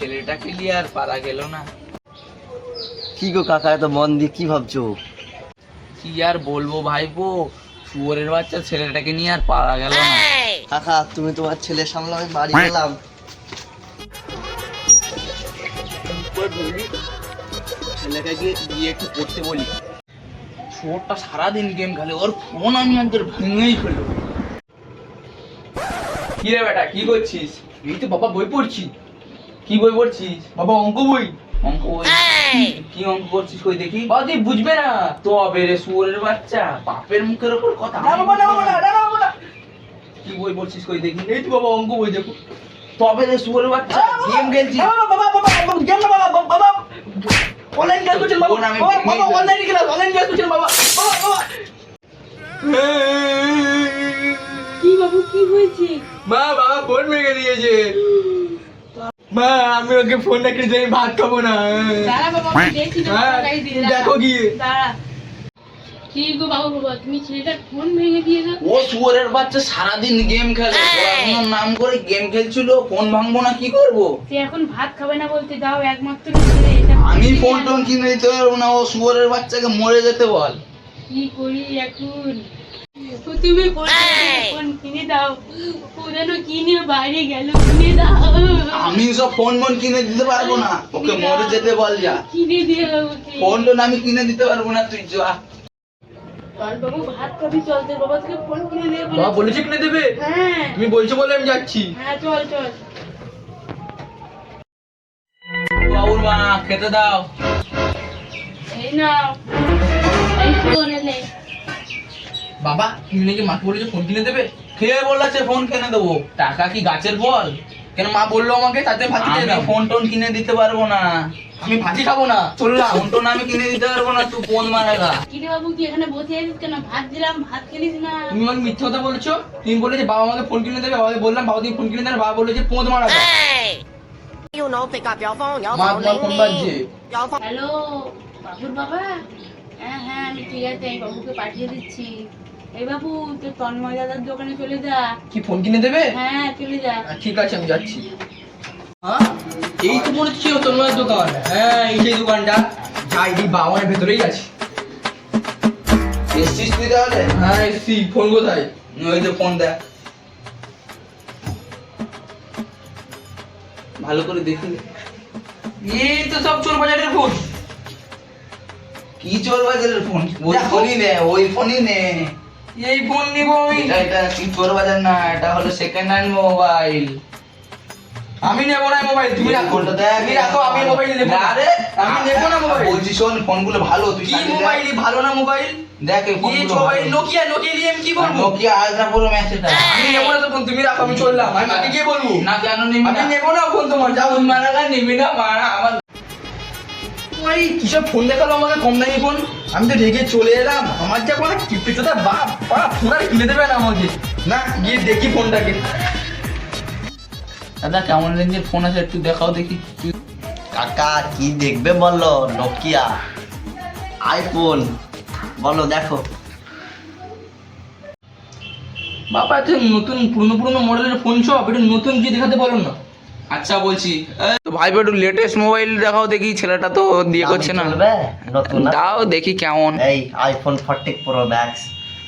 ছেলেটাকে নিয়ে আর পারা গেল না। কি গো কাকা, এত মন দিয়ে কি ভাবছো? কি আর বলবো ভাইপো, শুয়োরের বাচ্চা ছেলেটাকে নিয়ে আর পারা গেল না। কাকা তুমি তোমার ছেলের সামনে, আমি বাড়ি গেলাম। ছেলেটাকে গিয়ে একটু পড়তে বলি। শুয়োরটা সারাদিন গেম খেলে, ওর ফোন আমি একবার ভেঙেই ফেলবো। কি রে বেটা, কি করছিস? এই তো বাবা বই পড়ছি। কি বই পড়ছিস? বাবা অঙ্ক বই। অঙ্ক বই? কি অঙ্ক করছিস কই দেখি? বাবা তুই বুঝবে না। তবে রে শুয়োরের বাচ্চা, বাপের মুখের ওপর কথা। না বাবা, না বাবা, না বাবা, না। কি বই পড়ছিস কই দেখি? এই তো বাবা অঙ্ক বই দেখো। তবে রে শুয়োরের বাচ্চা, গেম খেলছিস? বাবা বাবা বাবা গেম না বাবা, বাবা অনলাইন ক্লাস করছেন বাবা। ফোন আমি বাবা ভেঙেই ফেলবো। অনলাইন ক্লাস করছেন বাবা। বাবা বাবা কি বাবু, কি হয়েছে? মা, বাবা ফোন ভেঙে দিয়েছে। মা আমি ওকে ফোনটা কিনে দিয়ে ভাত খাবো না। দাঁড়া বাবা, আমি দেখছি না, হ্যাঁ, লাগাই দিই, দেখো গিয়ে। দাঁড়া। কি গো বাবু, বাবা তুমি ছেলেটার ফোন ভেঙে দিয়ে গেল? ও শুয়োরের বাচ্চা সারাদিন গেম খেলে, পড়াশোনার নাম করে গেম খেলছিল, ফোন ভাঙবো না কি করবো? সে এখন ভাত খাবে না বলতে দাও, একমাত্র ছেলে এটা। আমি ফোন টোন কিনে দিতে পারবো না, ও শুয়োরের বাচ্চাকে মরে যেতে বল। কি করি এখন? তুমি ফোন কিনে দাও, ও যেন কিনে বাইরে গেল, কিনে দাও। আমি সব ফোন মন কিনে দিতে পারবো না, ওকে মরে যেতে বল যা। কিনে দিয়ে ওকে। ফোন টোন আমি কিনে দিতে পারবো না, তুই যা। চল বাবু, ভাত খাবি, চলতে বাবা তোকে ফোন কিনে দিয়ে বাবা বলেছে কিনে দেবে। হ্যাঁ তুমি বলছো বলে আমি যাচ্ছি। হ্যাঁ, চল চল। বাবুর মা খেতে দাও। এই নাও, এই ফোন এনে। বাবা তুমি নাকি মাকে বলেছো ফোন কিনে দেবে। খেয়ে বলেছে ফোন কিনে দেবো। টাকা কি গাছের ফল? কেন মা বললো আমাকে, তাতে ভাত খেতে আমি দাও। ফোন টোন কিনে দিতে পারবো না। আমি ভাতই খাবো না, চললাম। ফোন টোন আমি কিনে দিতে পারবো না, তুই ফোন মারাগা। কিরে বাবু, তুই এখানে বসে আছিস কেন? ভাত দিলাম, ভাত খেলিস না? তুমি আমাকে মিথ্যে কথা বলেছো। তুমি বলে যে বাবা আমাকে ফোন কিনে দেবে, বাবাকে বললাম বাবা তুমি ফোন কিনে দেবে, বাবা বললো যে পোঁত মারাবো। You know, pick up your phone, your মা phone তোমার ফোন বাজছে। your phone. হ্যালো বাবুর বাবা। হ্যাঁ হ্যাঁ, আমি ঠিক আছে, আমি বাবুকে পাঠিয়ে দিচ্ছি। এই বাবু, তুই তন্ময় দাদার দোকানে চলে যা। কি ফোন কিনে দেবে? হ্যাঁ চলে যা। ঠিক আছে আমি যাচ্ছি। হ্যাঁ এই তো বলেছি তোমার দোকান। হ্যাঁ এই সেই দোকানটা। যাই দি, বাবার ভেতরেই আছে। এসছিস তুই তাহলে? হ্যাঁ এসছি। ফোন কোথায়? ওই যে ফোন দেখ, ভালো করে দেখি। এই তো সব চোর বাজারের ফোন। কি চোর বাজারের ফোন? ওই দেখো। ফোনই নে, ওই ফোনই নে। এই ফোন নিবো আমি। এটা কি চোর বাজার না, এটা হলো সেকেন্ড হ্যান্ড মোবাইল। আমি নেবো না মোবাইল, তুমি রাখো। ফোনটা দেখ। তুমি রাখো, আমি মোবাইল নেবো না। আরে আমি নেবো না মোবাইল। বলছি শোন, ফোনগুলো ভালো, তুই কি চালিয়ে দেখ। মোবাইল ভালো না মোবাইল? দেখ এই এই ফোনগুলো মোবাইল ভালো। নোকিয়া, নোকিয়া নিয়ে আমি কি করবো? নোকিয়া আলট্রা প্রো ম্যাক্স এটা। আমি নেবো না তো ফোন, তুমি রাখো, আমি চললাম। আমি মাকে গিয়ে বলবো। না কেন নিবি আমি না? নেবো না ফোন তোমার, যাও। ফোন মারাগা নিবি না, মারা আমার। এই কিসব ফোন দেখালো আমাকে, কম দামি ফোন। আমি তো রেগে চলে এলাম। আমার যা কোনো কিপ্টেটা বাপ ফোন আর কিনে দেবে না আমাকে। না গিয়ে দেখি ফোনটাকে। দাদা কেমন রেঞ্জের ফোন আছে একটু দেখাও দেখি। কাকা কি দেখবে বলো? নোকিয়া, আইফোন, বলো দেখো। বাবা এত নতুন পুরনো পুরনো মডেলের ফোন সব, এটা নতুন কি দেখাতে বলো না। আচ্ছা বলছি, ভাই একটু লেটেস্ট মোবাইল দেখাও দেখি, ছেলেটা তো দিয়ে করছে না। চলবে নতুন না? দাও দেখি কেমন। এই iPhone 40 pro max.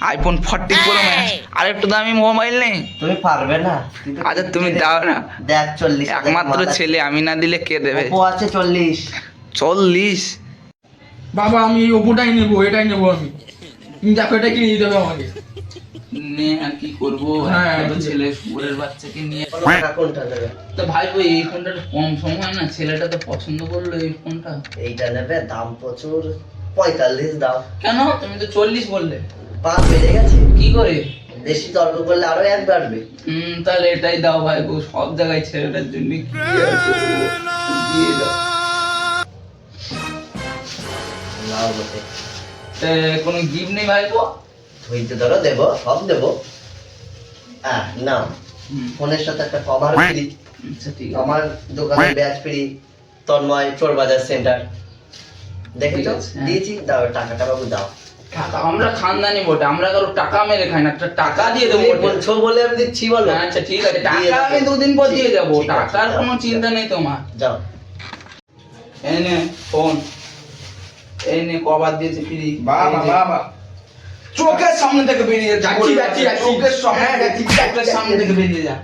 IPhone 40 pro max, আর একটু দামি মোবাইল নেই? তুমি পারবে না? আচ্ছা তুমি দাও না। দেখ 40। একমাত্র ছেলে, আমি না দিলে কে দেবে? ওপো আছে 40। 40? বাবা আমি এই ওপোটাই নেবো, এটাই নেবো আমি। তুমি দেখো এটা কিনে দিতে হবে আমাকে। নে আর কি করবো, হ্যাঁ, একটা তো ছেলে শুয়োরের বাচ্চাকে নিয়ে। টাকা কোনটা নেবে? তো ভাই এই ফোনটা একটু কম সময় না, ছেলেটা তো পছন্দ করলো এই ফোনটা। এইটা নেবে, দাম প্রচুর, 45 দাও। কেন? তুমি তো 40 বললে। 5 বেড়ে গেছে। কি করে? বেশি তর্ক করলে আরো 1 বাড়বে। তাহলে এটাই দাও ভাই গো, সব জায়গায় ছেলেটার জন্য কি আর করবো, দিয়ে দাও। নাও বটে। কোনো গিফট নেই ভাই গো? ধৈর্য ধরো, দেবো, সব দেবো। নাও, ফোনের সাথে একটা কভার ফ্রি। আচ্ছা ঠিক আছে। আমার দোকানে ব্যাচ ফ্রি, তন্ময় চোর বাজার সেন্টার। দেখেছো? ঠিক আছে, হ্যাঁ। দিয়েছি, দাও টাকাটা বাবু দাও। আমরা খানদানি বটে, আমরা কারো টাকা মেরে খাই না, টাকা দিয়ে দেবো তুমি বটে। বলছো বলে আমি দিচ্ছি বলো। আচ্ছা ঠিক আছে, দিয়ে টাকা দেবো। আমি 2 দিন পর দিয়ে যাবো, ঠিক আছে, টাকার যাও। কোনো চিন্তা নেই তোমার। যাও। এই নে ফোন, এই নে কভার দিয়েছে ফ্রি। বাবা বাবা চোখের সামনে থেকে বেরিয়ে যা, যাচ্ছি, যাচ্ছি, যাচ্ছি। চোখের সামনে, হ্যাঁ, যাচ্ছি, চোখের সামনে থেকে বেরিয়ে যা।